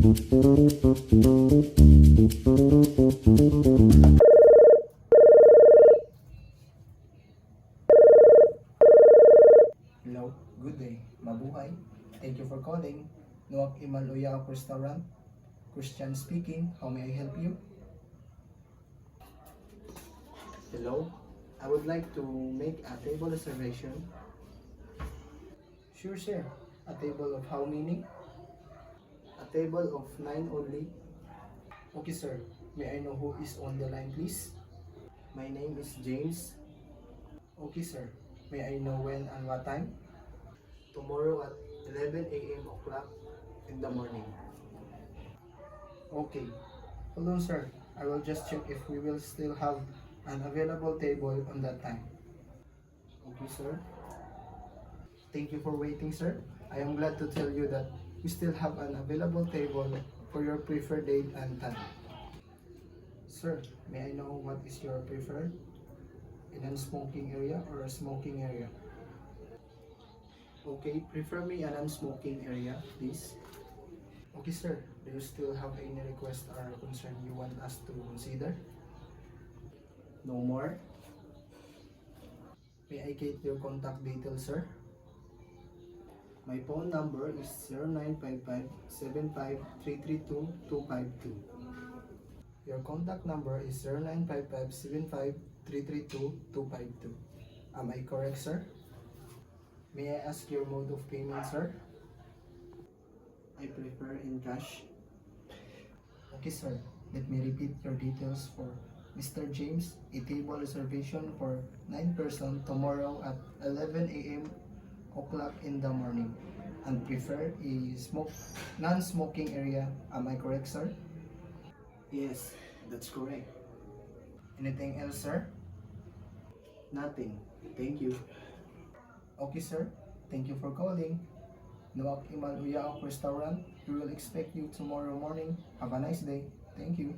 Hello, good day. Mabuhay. Thank you for calling Nuwak Imal Uyaw Restaurant. Christian speaking. How may I help you? Hello, I would like to make a table reservation. Sure, sir. A table of how many? A table of 9 only. Okay, sir. May I know who is on the line, please? My name is James. Okay, sir. May I know when and what time? Tomorrow at 11 a.m. o'clock in the morning. Okay. Hold on, sir. I will just check if we will still have an available table on that time. Okay, sir. Thank you for waiting, sir. I am glad to tell you that we still have an available table for your preferred date and time. Sir, may I know what is your preferred? A non-smoking area or a smoking area? Okay, prefer me a non-smoking area, please. Okay, sir. Do you still have any request or concern you want us to consider? No more? May I get your contact details, sir? My phone number is 0955-75332-252. Your contact number is 0955-75332-252. Am I correct, sir? May I ask your mode of payment, sir? I prefer in cash. Okay, sir. Let me repeat your details for Mr. James. A table reservation for 9 person tomorrow at 11 a.m. o'clock in the morning. And prefer a non-smoking area. Am I correct, sir? Yes, that's correct. Anything else, sir? Nothing. Thank you. Okay, sir. Thank you for calling Nuwak Imal Uyaw Restaurant. We will expect you tomorrow morning. Have a nice day. Thank you.